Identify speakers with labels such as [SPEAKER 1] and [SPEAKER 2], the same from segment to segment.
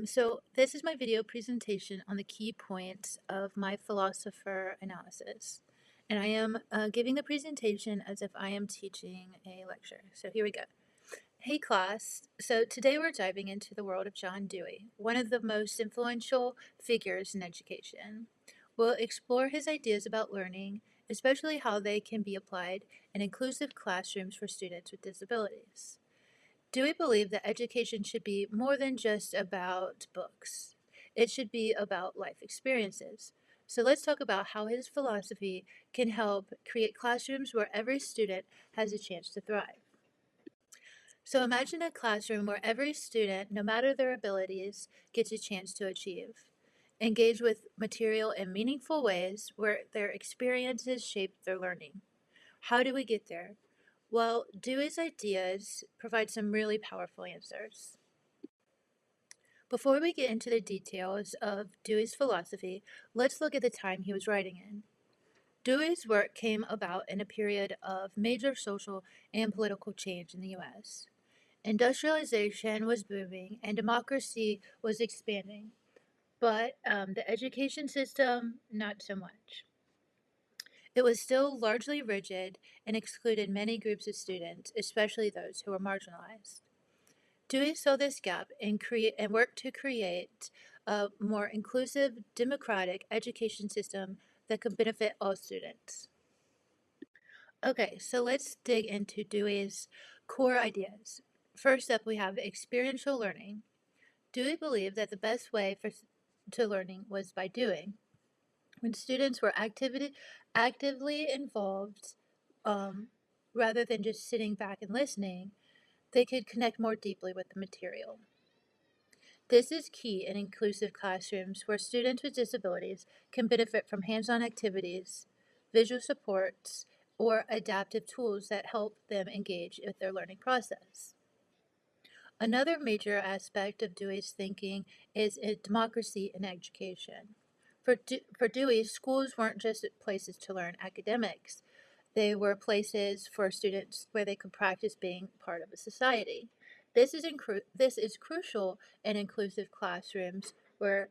[SPEAKER 1] So this is my video presentation on the key points of my philosopher analysis. And I am giving the presentation as if I am teaching a lecture. So here we go. Hey class, so today we're diving into the world of John Dewey, one of the most influential figures in education. We'll explore his ideas about learning, especially how they can be applied in inclusive classrooms for students with disabilities. Dewey believed that education should be more than just about books. It should be about life experiences. So let's talk about how his philosophy can help create classrooms where every student has a chance to thrive. So imagine a classroom where every student, no matter their abilities, gets a chance to achieve. Engage with material in meaningful ways where their experiences shape their learning. How do we get there? Well, Dewey's ideas provide some really powerful answers. Before we get into the details of Dewey's philosophy, let's look at the time he was writing in. Dewey's work came about in a period of major social and political change in the U.S. Industrialization was booming and democracy was expanding, but the education system, not so much. It was still largely rigid and excluded many groups of students, especially those who were marginalized. Dewey saw this gap and worked to create a more inclusive, democratic education system that could benefit all students. Okay, so let's dig into Dewey's core ideas. First up, we have experiential learning. Dewey believed that the best way to learning was by doing. When students were actively involved, um, rather than just sitting back and listening, they could connect more deeply with the material. This is key in inclusive classrooms where students with disabilities can benefit from hands-on activities, visual supports, or adaptive tools that help them engage with their learning process. Another major aspect of Dewey's thinking is democracy in education. For Dewey, schools weren't just places to learn academics. They were places for students where they could practice being part of a society. This is crucial in inclusive classrooms where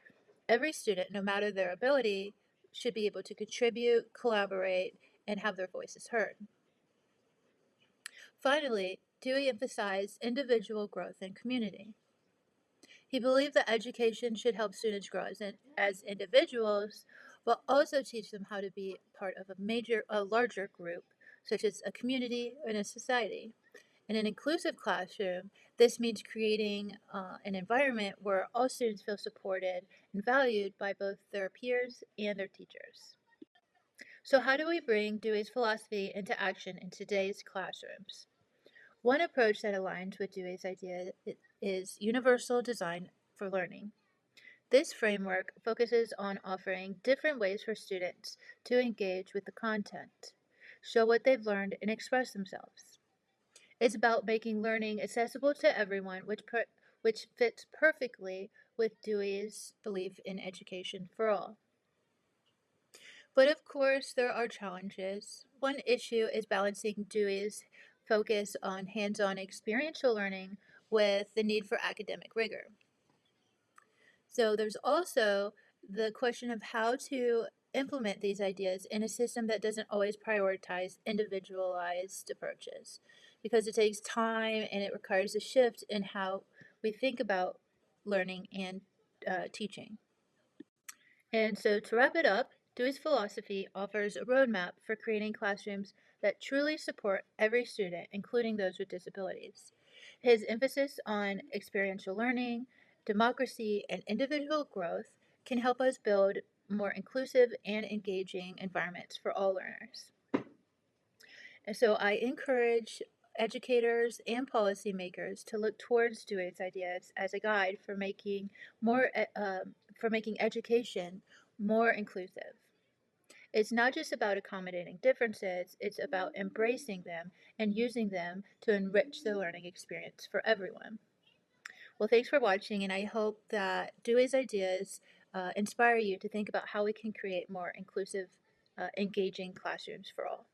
[SPEAKER 1] every student, no matter their ability, should be able to contribute, collaborate, and have their voices heard. Finally, Dewey emphasized individual growth and community. He believed that education should help students grow as individuals, but also teach them how to be part of a larger group, such as a community and a society. In an inclusive classroom, this means creating an environment where all students feel supported and valued by both their peers and their teachers. So how do we bring Dewey's philosophy into action in today's classrooms? One approach that aligns with Dewey's idea is universal design for learning. This framework focuses on offering different ways for students to engage with the content, show what they've learned, and express themselves. It's about making learning accessible to everyone, which fits perfectly with Dewey's belief in education for all. But of course, there are challenges. One issue is balancing Dewey's focus on hands-on experiential learning with the need for academic rigor. So there's also the question of how to implement these ideas in a system that doesn't always prioritize individualized approaches, because it takes time and it requires a shift in how we think about learning and teaching. And so to wrap it up, Dewey's philosophy offers a roadmap for creating classrooms that truly support every student, including those with disabilities. His emphasis on experiential learning, democracy, and individual growth can help us build more inclusive and engaging environments for all learners. And so I encourage educators and policymakers to look towards Dewey's ideas as a guide for making education more inclusive. It's not just about accommodating differences, it's about embracing them and using them to enrich the learning experience for everyone. Well, thanks for watching, and I hope that Dewey's ideas inspire you to think about how we can create more inclusive, engaging classrooms for all.